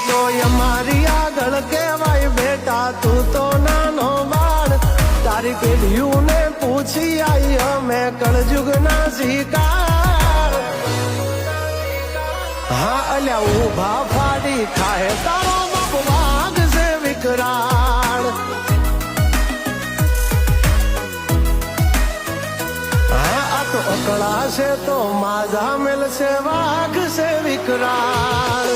તો અમારી આગળ કહેવાય બેટા તું તો નાનો બાળ તારી પેઢીઓને પૂછી આઈ અમે કળજુગના શિકાર હા અલ્યા ઉભા ફાડી ખાય તારો બાપ વાઘ છે વિકરાળ હા આ તો અકળા છે તો માજા મેલશે વાઘ છે વિકરાળ